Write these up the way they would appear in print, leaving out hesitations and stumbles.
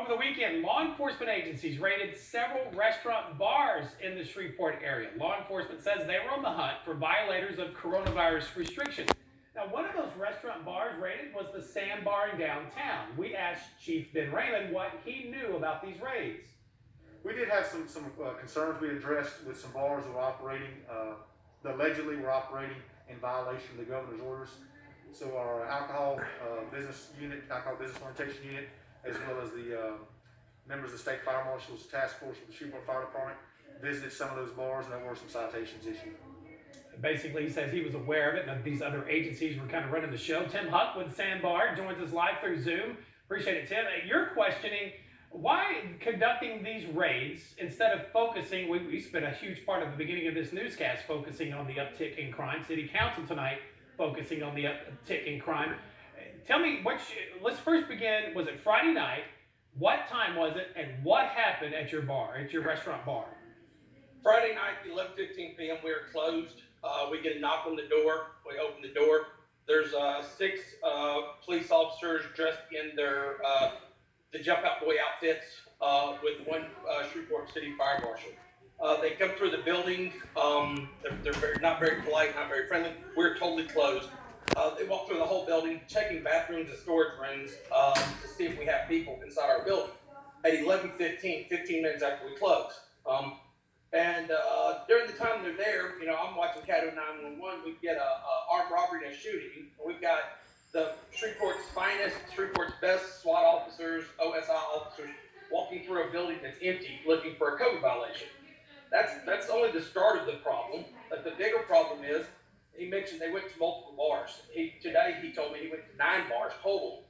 Over the weekend, law enforcement agencies raided several restaurant bars in the Shreveport area. Law enforcement says they were on the hunt for violators of coronavirus restrictions. Now, one of those restaurant bars raided was the Sandbar in downtown. We asked Chief Ben Raymond what he knew about these raids. We did have some concerns we addressed with some bars that were operating, that allegedly were operating in violation of the governor's orders. So our alcohol business orientation unit, as well as the members of the state fire marshal's task force with the Shreveport Fire Department, visited some of those bars, and there were some citations issued. Basically, he says he was aware of it, and these other agencies were kind of running the show. Tim Huck with Sandbar joins us live through Zoom. Appreciate it, Tim. You're questioning why conducting these raids instead of focusing. We spent a huge part of the beginning of this newscast focusing on the uptick in crime. City Council tonight focusing on the uptick in crime. Tell me, let's first begin. Was it Friday night? What time was it, and what happened at your restaurant bar? Friday night, 11:15 p.m. We were closed. We get a knock on the door. We open the door. There's 6 police officers dressed in their the jump out boy outfits with one Shreveport City Fire Marshal. They come through the building. They're not very polite, not very friendly. We're totally closed. They walk through the whole building, checking bathrooms and storage rooms to see if we have people inside our building. At 11:15, 15 minutes after we close. During the time they're there, I'm watching Cato 911. We get a armed robbery and a shooting. We've got the Shreveport's finest, Shreveport's best SWAT officers, OSI officers, walking through a building that's empty, looking for a COVID violation. That's only the start of the problem. But the bigger problem is, he mentioned they went to multiple bars. Today he told me he went to 9 bars total.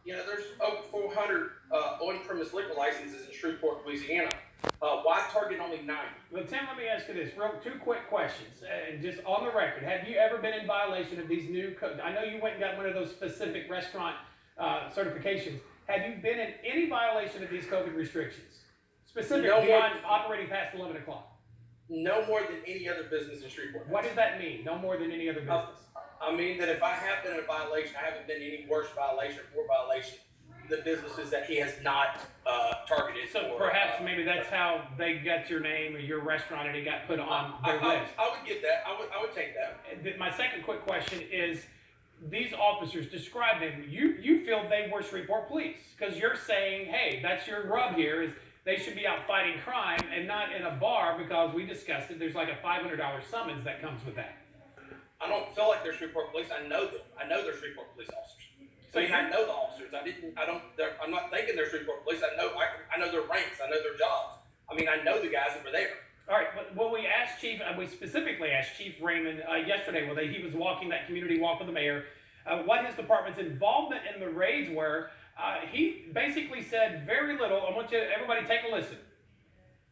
There's over 400 on-premise liquor licenses in Shreveport, Louisiana. Why target only 9? Well, Tim, let me ask you this. 2 quick questions. And just on the record, have you ever been in violation of these new codes? I know you went and got one of those specific restaurant certifications. Have you been in any violation of these COVID restrictions? Specifically beyond operating past 11 o'clock? No more than any other business in Shreveport. What does that mean? No more than any other business? I mean that if I have been in a violation, I haven't been any worse violation or more violation. The businesses that he has not targeted. So perhaps maybe that's how they got your name or your restaurant and it got put on their list. I would get that. I would take that. My second quick question is, these officers, describe them. You feel they were Shreveport police because you're saying, hey, that's your rub here is they should be out fighting crime and not in a bar because we discussed it. There's like a $500 summons that comes with that. I don't feel like they're Shreveport police. I know them. I know they're Shreveport police officers. So I know the officers. I'm not thinking they're Shreveport police. I know their ranks. I know their jobs. I mean, I know the guys that were there. All right, but we specifically asked Chief Raymond yesterday, he was walking that community walk with the mayor, what his department's involvement in the raids were. He basically said very little. I want everybody take a listen.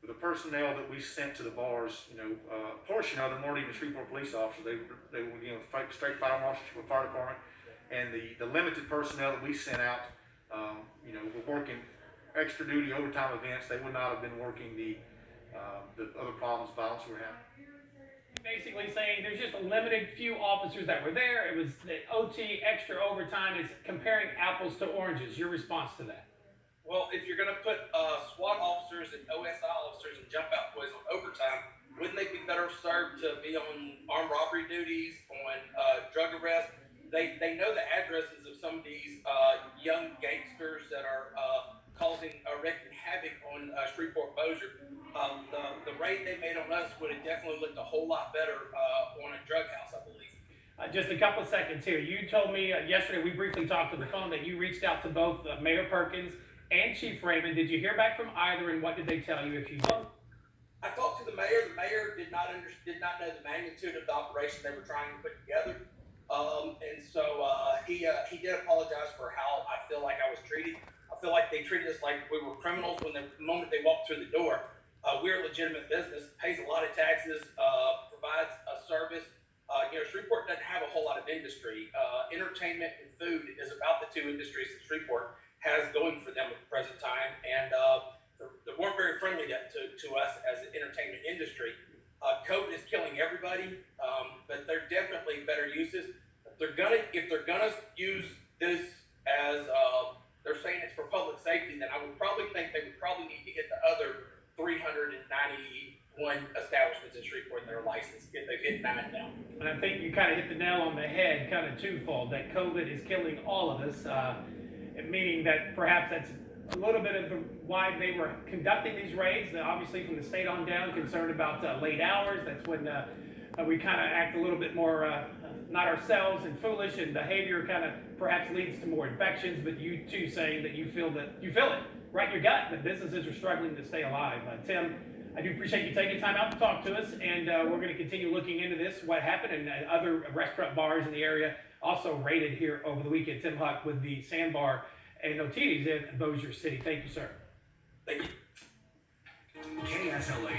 The personnel that we sent to the bars, a portion of them weren't even Shreveport police officers. They were straight fire marshals from the fire department. And the limited personnel that we sent out, were working extra duty overtime events. They would not have been working the other problems, violence we're having. Basically saying there's just a limited few officers that were there. It was the OT, extra overtime. It's comparing apples to oranges. Your response to that? Well, if you're going to put SWAT officers and OSI officers and jump out boys on overtime, wouldn't they be better served to be on armed robbery duties, on drug arrest? They know the addresses of some of these young gangsters that are wreaking havoc on Shreveport Bossier. The raid they made on us would have definitely looked a whole lot better on a drug house, I believe. Just a couple of seconds here. You told me yesterday, we briefly talked on the phone, that you reached out to both Mayor Perkins and Chief Raymond. Did you hear back from either, and what did they tell you if you did? I talked to the mayor. The mayor did not know the magnitude of the operation they were trying to put together. He did apologize for how I feel like I was treated. I feel like they treated us like we were criminals the moment they walked through the door. We're a legitimate business, pays a lot of taxes, provides a service. Shreveport doesn't have a whole lot of industry. Entertainment and food is about the 2 industries that Shreveport has going for them at the present time. And they weren't very friendly to us as an entertainment industry. COVID is killing everybody, but there are definitely better uses. If they're gonna use this as they're saying it's for public safety, then I would probably think they would probably need to hit the other 391 establishments in Shreveport that are licensed. They've hit 9 now. And I think you kind of hit the nail on the head, kind of twofold, that COVID is killing all of us, meaning that perhaps that's a little bit of why they were conducting these raids. Obviously, from the state on down, concerned about late hours. That's when we kind of act a little bit more not ourselves and foolish, and behavior kind of perhaps leads to more infections. But you too saying that you feel it right in your gut that businesses are struggling to stay alive. Tim, I do appreciate you taking time out to talk to us, and we're going to continue looking into this, what happened, and other restaurant bars in the area also raided here over the weekend. Tim Huck with the Sandbar and Otiti's in Bossier City. Thank you, sir. Thank you. KSLA